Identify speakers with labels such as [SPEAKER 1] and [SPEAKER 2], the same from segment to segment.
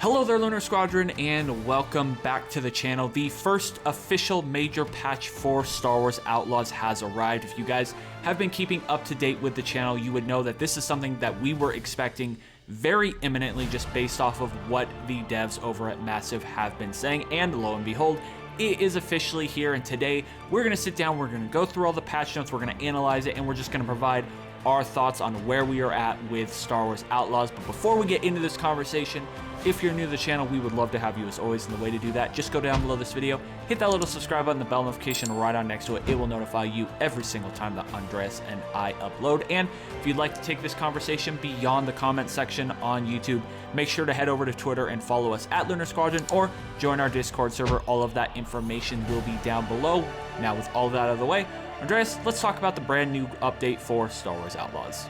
[SPEAKER 1] Hello there, Lunar Squadron, and welcome back to the channel. The first official major patch for Star Wars Outlaws has arrived. If you guys have been keeping up to date with the channel, you would know that this is something that we were expecting very imminently just based off of what the devs over at Massive have been saying, and lo and behold, it is officially here. And today we're going to sit down, we're going to go through all the patch notes, we're going to analyze it, and we're just going to provide our thoughts on where we are at with Star Wars Outlaws. But before we get into this conversation, if you're new to the channel, we would love to have you as always, and the way to do that, just go down below this video, hit that little subscribe button, the bell notification right on next to it. It will notify you every single time that Andres and I upload. And if you'd like to take this conversation beyond the comment section on YouTube, make sure to head over to Twitter and follow us at Lunar Squadron, or join our Discord server. All of that information will be down below. Now with all of that out of the way, Andreas, let's talk about the brand new update for Star Wars Outlaws.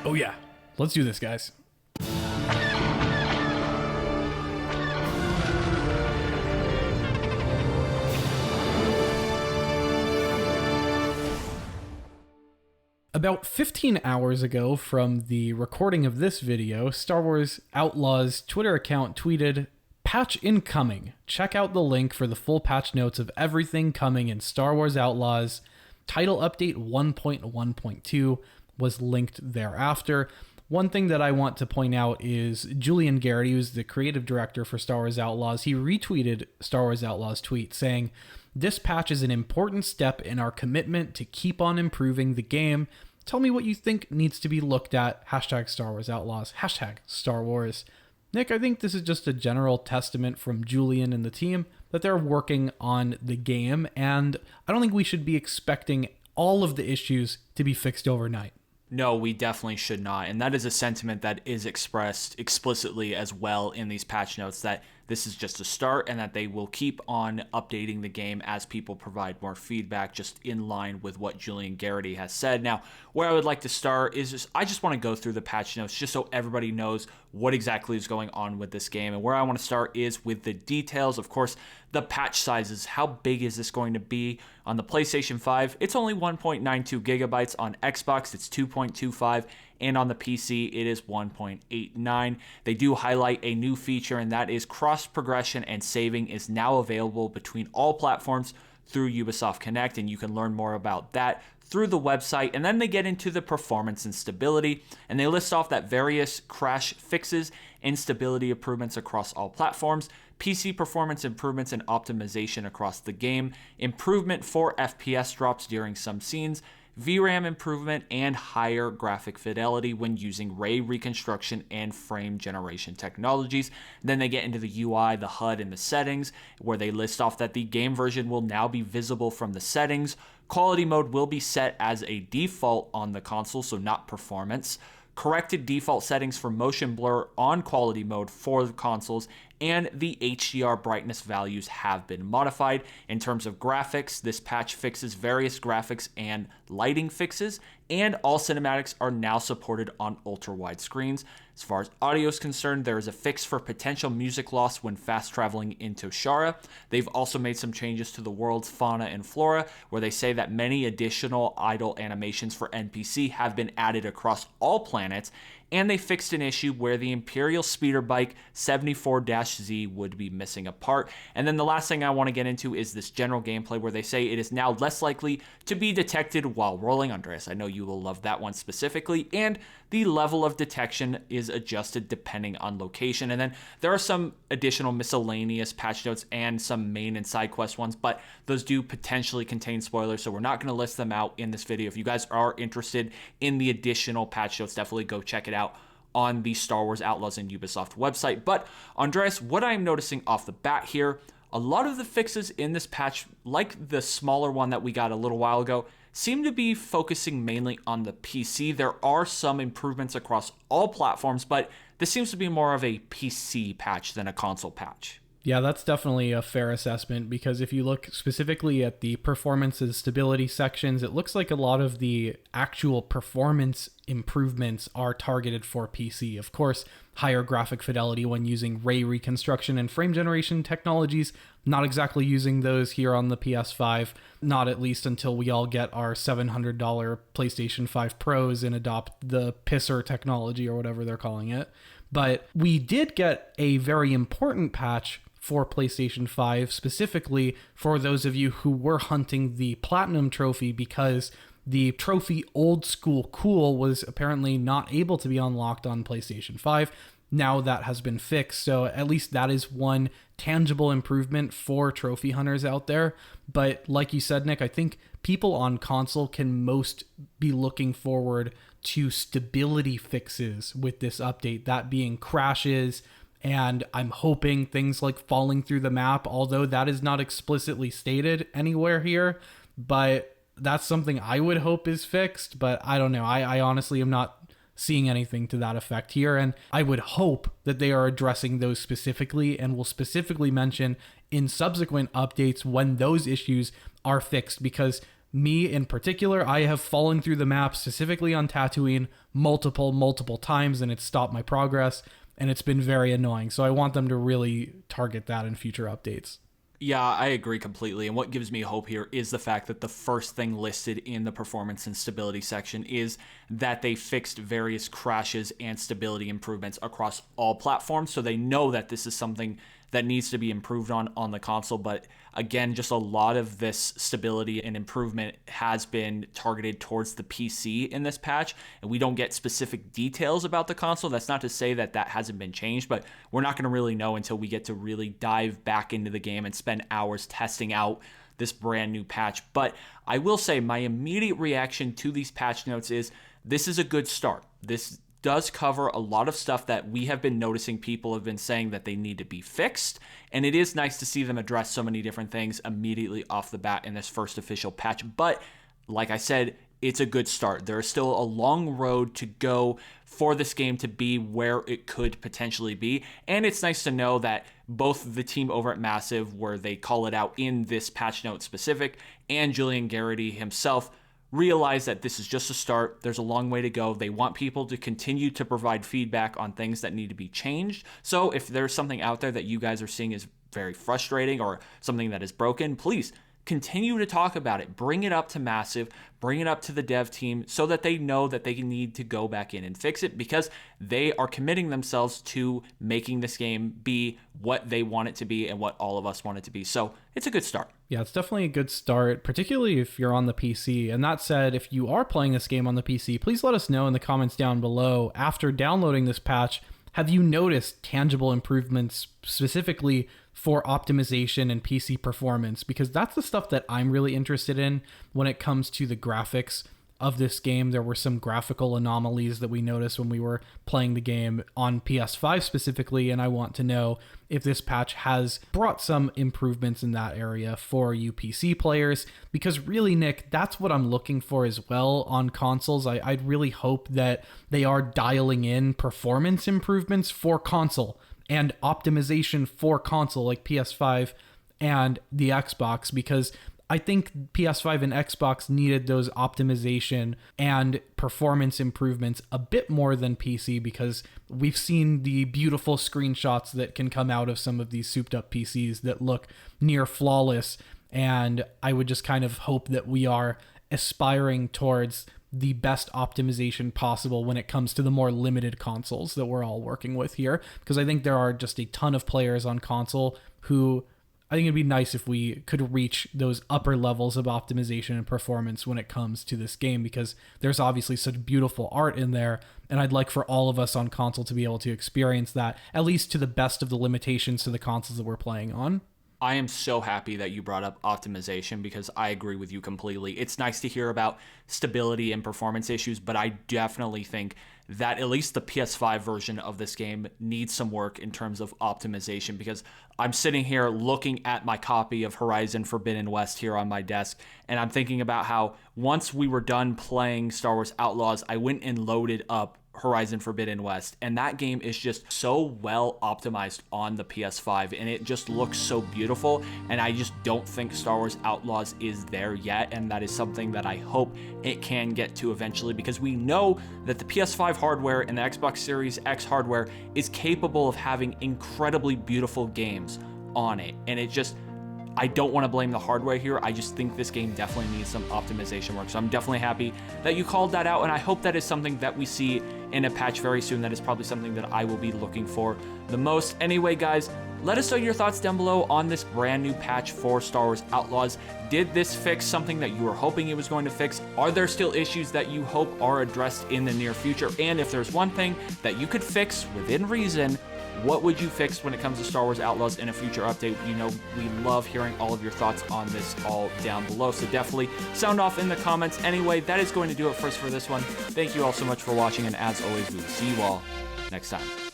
[SPEAKER 2] Oh yeah, let's do this, guys. About 15 hours ago from the recording of this video, Star Wars Outlaws Twitter account tweeted, "Patch incoming. Check out the link for the full patch notes of everything coming in Star Wars Outlaws. Title update 1.1.2 was linked thereafter." One thing that I want to point out is Julian Garrity, who's the creative director for Star Wars Outlaws, he retweeted Star Wars Outlaws' tweet saying, "This patch is an important step in our commitment to keep on improving the game. Tell me what you think needs to be looked at. Hashtag Star Wars Outlaws. Hashtag Star Wars." Nick, I think this is just a general testament from Julian and the team that they're working on the game, and I don't think we should be expecting all of the issues to be fixed overnight.
[SPEAKER 1] No, we definitely should not. And that is a sentiment that is expressed explicitly as well in these patch notes, that this is just a start and that they will keep on updating the game as people provide more feedback, just in line with what Julian Garrity has said. Now, where I would like to start is I just want to go through the patch notes just so everybody knows what exactly is going on with this game. And where I want to start is with the details. Of course, the patch sizes. How big is this going to be? On the PlayStation 5, it's only 1.92 gigabytes. On Xbox, it's 2.25. And on the PC, it is 1.89. They do highlight a new feature, and that is cross progression and saving is now available between all platforms through Ubisoft Connect, and you can learn more about that through the website. And then they get into the performance and stability, and they list off that various crash fixes and stability improvements across all platforms, PC performance improvements and optimization across the game, improvement for FPS drops during some scenes, VRAM improvement, and higher graphic fidelity when using ray reconstruction and frame generation technologies. Then they get into the UI, the HUD, and the settings, where they list off that the game version will now be visible from the settings. Quality mode will be set as a default on the console, so not performance. Corrected default settings for motion blur on quality mode for the consoles, and the HDR brightness values have been modified. In terms of graphics, this patch fixes various graphics and lighting fixes, and all cinematics are now supported on ultra-wide screens. As far as audio is concerned, there is a fix for potential music loss when fast traveling into Shara. They've also made some changes to the world's fauna and flora, where they say that many additional idle animations for NPC have been added across all planets, and they fixed an issue where the Imperial speeder bike 74-Z would be missing a part. And then the last thing I want to get into is this general gameplay, where they say it is now less likely to be detected while rolling. Andreas, I know you will love that one specifically. And the level of detection is adjusted depending on location. And then there are some additional miscellaneous patch notes and some main and side quest ones, but those do potentially contain spoilers, so we're not going to list them out in this video. If you guys are interested in the additional patch notes, definitely go check it out on the Star Wars Outlaws and Ubisoft website. But Andreas, what I'm noticing off the bat here, a lot of the fixes in this patch, like the smaller one that we got a little while ago, seem to be focusing mainly on the PC. There are some improvements across all platforms, but this seems to be more of a PC patch than a console patch.
[SPEAKER 2] Yeah, that's definitely a fair assessment, because if you look specifically at the performance and stability sections, it looks like a lot of the actual performance improvements are targeted for PC. Of course, higher graphic fidelity when using ray reconstruction and frame generation technologies, not exactly using those here on the PS5, not at least until we all get our $700 PlayStation 5 Pros and adopt the pisser technology or whatever they're calling it. But we did get a very important patch for PlayStation 5, specifically for those of you who were hunting the Platinum Trophy, because the trophy Old School Cool was apparently not able to be unlocked on PlayStation 5. Now that has been fixed, so at least that is one tangible improvement for trophy hunters out there. But like you said, Nick, I think people on console can most be looking forward to stability fixes with this update, that being crashes, and I'm hoping things like falling through the map, although that is not explicitly stated anywhere here, but that's something I would hope is fixed. But I don't know, I honestly am not seeing anything to that effect here, and I would hope that they are addressing those specifically and will specifically mention in subsequent updates when those issues are fixed, because me in particular, I have fallen through the map specifically on Tatooine multiple times, and it's stopped my progress, and it's been very annoying. So I want them to really target that in future updates.
[SPEAKER 1] Yeah, I agree completely. And what gives me hope here is the fact that the first thing listed in the performance and stability section is that they fixed various crashes and stability improvements across all platforms. So they know that this is something that needs to be improved on the console. But again, just a lot of this stability and improvement has been targeted towards the PC in this patch, and we don't get specific details about the console. That's not to say that that hasn't been changed, but we're not going to really know until we get to really dive back into the game and spend hours testing out this brand new patch. But I will say my immediate reaction to these patch notes is this is a good start. This does cover a lot of stuff that we have been noticing people have been saying that they need to be fixed, and it is nice to see them address so many different things immediately off the bat in this first official patch. But like I said, it's a good start. There is still a long road to go for this game to be where it could potentially be, and it's nice to know that both the team over at Massive, where they call it out in this patch note specific, and Julian Garrity himself realize that this is just a start. There's a long way to go. They want people to continue to provide feedback on things that need to be changed. So if there's something out there that you guys are seeing is very frustrating or something that is broken, please continue to talk about it. Bring it up to Massive, bring it up to the dev team so that they know that they need to go back in and fix it, because they are committing themselves to making this game be what they want it to be and what all of us want it to be. So it's a good start.
[SPEAKER 2] Yeah, it's definitely a good start, particularly if you're on the PC. And that said, if you are playing this game on the PC, please let us know in the comments down below. After downloading this patch, have you noticed tangible improvements specifically for optimization and PC performance? Because that's the stuff that I'm really interested in when it comes to the graphics of this game. There were some graphical anomalies that we noticed when we were playing the game on PS5 specifically, and I want to know if this patch has brought some improvements in that area for you PC players, because really, Nick, that's what I'm looking for as well on consoles. I'd really hope that they are dialing in performance improvements for console and optimization for console like PS5 and the Xbox, because I think PS5 and Xbox needed those optimization and performance improvements a bit more than PC, because we've seen the beautiful screenshots that can come out of some of these souped up PCs that look near flawless. And I would just kind of hope that we are aspiring towards the best optimization possible when it comes to the more limited consoles that we're all working with here, because I think there are just a ton of players on console who I think it'd be nice if we could reach those upper levels of optimization and performance when it comes to this game, because there's obviously such beautiful art in there, and I'd like for all of us on console to be able to experience that, at least to the best of the limitations to the consoles that we're playing on.
[SPEAKER 1] I am so happy that you brought up optimization, because I agree with you completely. It's nice to hear about stability and performance issues, but I definitely think that at least the PS5 version of this game needs some work in terms of optimization, because I'm sitting here looking at my copy of Horizon Forbidden West here on my desk, and I'm thinking about how once we were done playing Star Wars Outlaws, I went and loaded up Horizon Forbidden West, and that game is just so well optimized on the PS5, and it just looks so beautiful, and I just don't think Star Wars Outlaws is there yet, and that is something that I hope it can get to eventually, because we know that the PS5 hardware and the Xbox Series X hardware is capable of having incredibly beautiful games on it, and it just, I don't want to blame the hardware here. I just think this game definitely needs some optimization work. So I'm definitely happy that you called that out, and I hope that is something that we see in a patch very soon. That is probably something that I will be looking for the most. Anyway, guys, let us know your thoughts down below on this brand new patch for Star Wars Outlaws. Did this fix something that you were hoping it was going to fix? Are there still issues that you hope are addressed in the near future? And if there's one thing that you could fix within reason, what would you fix when it comes to Star Wars Outlaws in a future update? You know, we love hearing all of your thoughts on this all down below, so definitely sound off in the comments. Anyway, that is going to do it for us for this one. Thank you all so much for watching, and as always, we will see you all next time.